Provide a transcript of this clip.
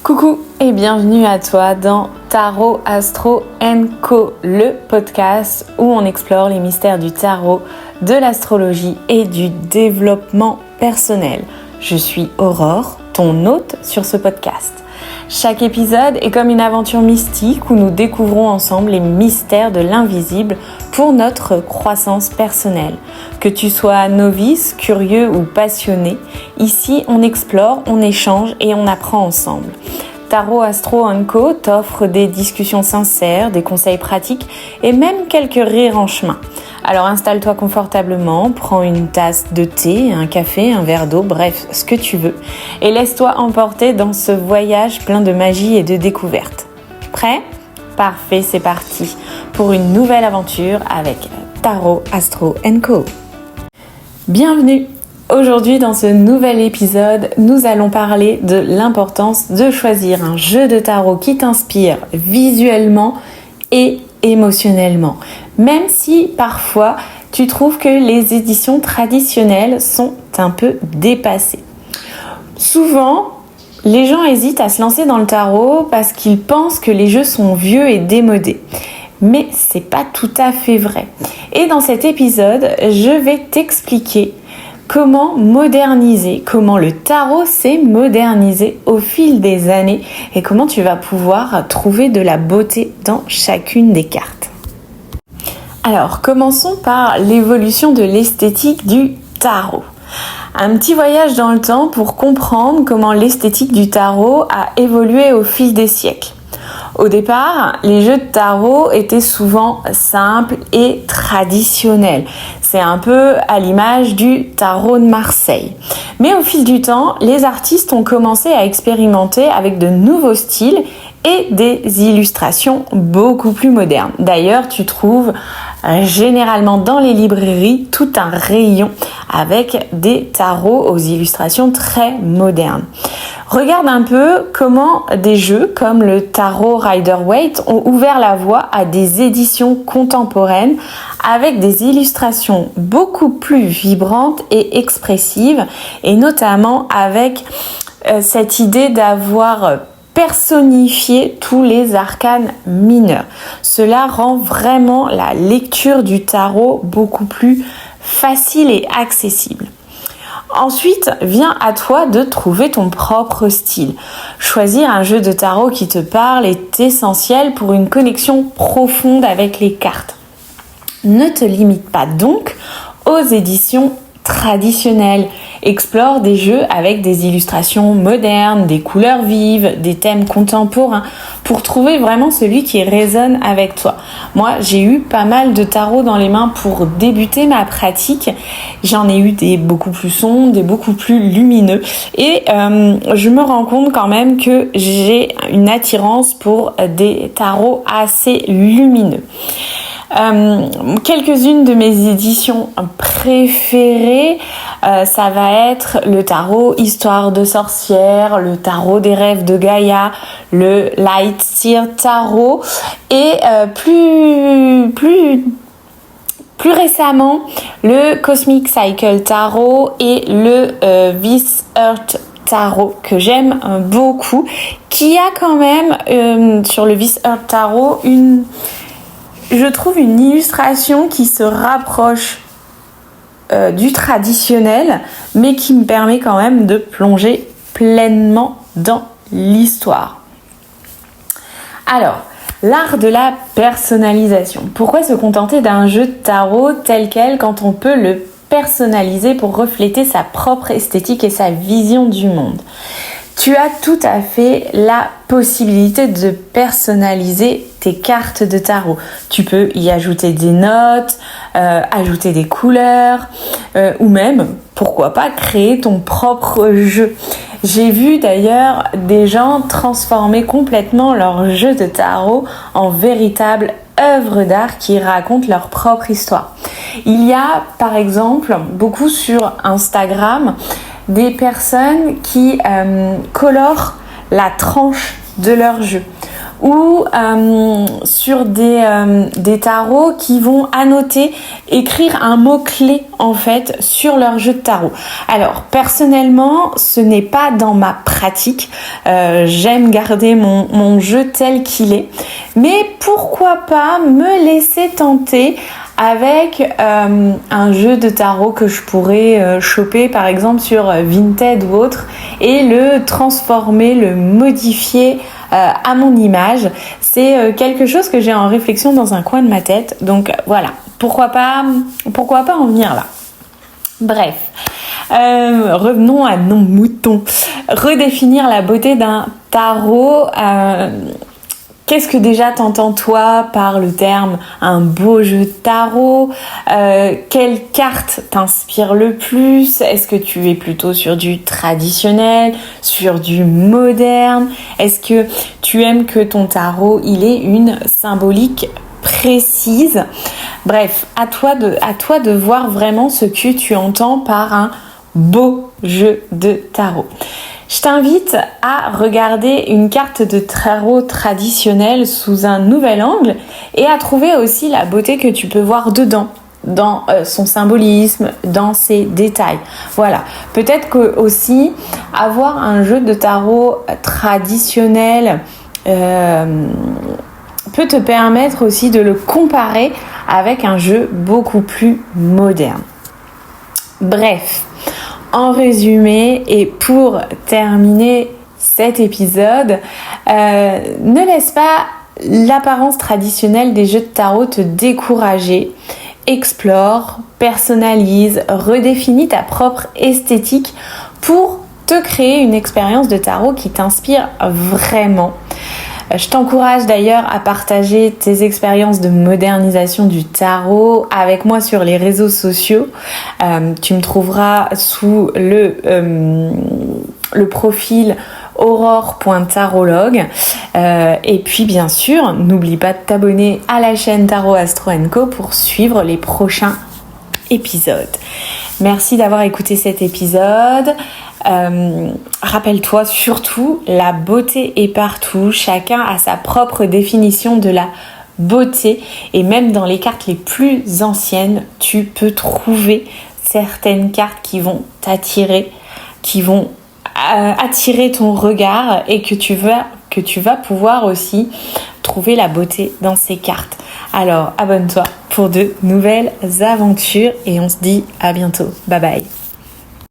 Coucou et bienvenue à toi dans Tarot Astro & Co, le podcast où on explore les mystères du tarot, de l'astrologie et du développement personnel. Je suis Aurore, ton hôte sur ce podcast. Chaque épisode est comme une aventure mystique où nous découvrons ensemble les mystères de l'invisible pour notre croissance personnelle. Que tu sois novice, curieux ou passionné, ici on explore, on échange et on apprend ensemble. Tarot Astro & Co t'offre des discussions sincères, des conseils pratiques et même quelques rires en chemin. Alors installe-toi confortablement, prends une tasse de thé, un café, un verre d'eau, bref, ce que tu veux. Et laisse-toi emporter dans ce voyage plein de magie et de découvertes. Prêt ? Parfait, c'est parti pour une nouvelle aventure avec Tarot Astro & Co. Bienvenue! Aujourd'hui, dans ce nouvel épisode, nous allons parler de l'importance de choisir un jeu de tarot qui t'inspire visuellement et émotionnellement. Même si parfois tu trouves que les éditions traditionnelles sont un peu dépassées. Souvent, les gens hésitent à se lancer dans le tarot parce qu'ils pensent que les jeux sont vieux et démodés. Mais c'est pas tout à fait vrai. Et dans cet épisode, je vais t'expliquer comment le tarot s'est modernisé au fil des années et comment tu vas pouvoir trouver de la beauté dans chacune des cartes. Alors, commençons par l'évolution de l'esthétique du tarot. Un petit voyage dans le temps pour comprendre comment l'esthétique du tarot a évolué au fil des siècles. Au départ, les jeux de tarot étaient souvent simples et traditionnels. C'est un peu à l'image du tarot de Marseille. Mais au fil du temps, les artistes ont commencé à expérimenter avec de nouveaux styles et des illustrations beaucoup plus modernes. D'ailleurs, tu trouves généralement dans les librairies tout un rayon avec des tarots aux illustrations très modernes. Regarde un peu comment des jeux comme le tarot Rider-Waite ont ouvert la voie à des éditions contemporaines avec des illustrations beaucoup plus vibrantes et expressives et notamment avec cette idée d'avoir personnifier tous les arcanes mineurs. Cela rend vraiment la lecture du tarot beaucoup plus facile et accessible. Ensuite, vient à toi de trouver ton propre style. Choisir un jeu de tarot qui te parle est essentiel pour une connexion profonde avec les cartes. Ne te limite pas donc aux éditions traditionnelles. Explore des jeux avec des illustrations modernes, des couleurs vives, des thèmes contemporains pour trouver vraiment celui qui résonne avec toi. Moi, j'ai eu pas mal de tarots dans les mains pour débuter ma pratique. J'en ai eu des beaucoup plus sombres, des beaucoup plus lumineux et je me rends compte quand même que j'ai une attirance pour des tarots assez lumineux. Quelques-unes de mes éditions préférées, ça va être le tarot Histoire de sorcière, le tarot des rêves de Gaïa, le Lightseer Tarot et plus récemment le Cosmic Cycle Tarot et le This Earth Tarot que j'aime beaucoup, qui a quand même sur le This Earth Tarot je trouve une illustration qui se rapproche du traditionnel, mais qui me permet quand même de plonger pleinement dans l'histoire. Alors, l'art de la personnalisation. Pourquoi se contenter d'un jeu de tarot tel quel quand on peut le personnaliser pour refléter sa propre esthétique et sa vision du monde ? Tu as tout à fait la possibilité de personnaliser tes cartes de tarot. Tu peux y ajouter des notes, ajouter des couleurs ou même, pourquoi pas, créer ton propre jeu. J'ai vu d'ailleurs des gens transformer complètement leur jeu de tarot en véritable œuvre d'art qui racontent leur propre histoire. Il y a par exemple beaucoup sur Instagram des personnes qui colorent la tranche de leur jeu ou sur des tarots qui vont annoter, écrire un mot-clé en fait sur leur jeu de tarot. Alors personnellement, ce n'est pas dans ma pratique. J'aime garder mon jeu tel qu'il est. Mais pourquoi pas me laisser tenter avec un jeu de tarot que je pourrais choper par exemple sur Vinted ou autre et le transformer, le modifier à mon image. C'est quelque chose que j'ai en réflexion dans un coin de ma tête. Donc voilà, pourquoi pas en venir là. Bref, revenons à nos moutons. Redéfinir la beauté d'un tarot. Qu'est-ce que déjà t'entends toi par le terme un beau jeu de tarot? Quelle carte t'inspire le plus? Est-ce que tu es plutôt sur du traditionnel, sur du moderne? Est-ce que tu aimes que ton tarot il ait une symbolique précise? Bref, à toi de voir vraiment ce que tu entends par un beau jeu de tarot. Je t'invite à regarder une carte de tarot traditionnelle sous un nouvel angle et à trouver aussi la beauté que tu peux voir dedans, dans son symbolisme, dans ses détails. Voilà, peut-être que aussi avoir un jeu de tarot traditionnel peut te permettre aussi de le comparer avec un jeu beaucoup plus moderne. Bref, en résumé et pour terminer cet épisode, ne laisse pas l'apparence traditionnelle des jeux de tarot te décourager. Explore, personnalise, redéfinis ta propre esthétique pour te créer une expérience de tarot qui t'inspire vraiment. Je t'encourage d'ailleurs à partager tes expériences de modernisation du tarot avec moi sur les réseaux sociaux. Tu me trouveras sous le profil aurore.tarologue. Et puis bien sûr, n'oublie pas de t'abonner à la chaîne Tarot Astro & Co pour suivre les prochains épisodes. Merci d'avoir écouté cet épisode. Rappelle-toi surtout, la beauté est partout. Chacun a sa propre définition de la beauté. Et même dans les cartes les plus anciennes, tu peux trouver certaines cartes qui vont t'attirer, qui vont attirer ton regard et que tu vas pouvoir aussi trouver la beauté dans ces cartes. Alors abonne-toi pour de nouvelles aventures et on se dit à bientôt. Bye bye.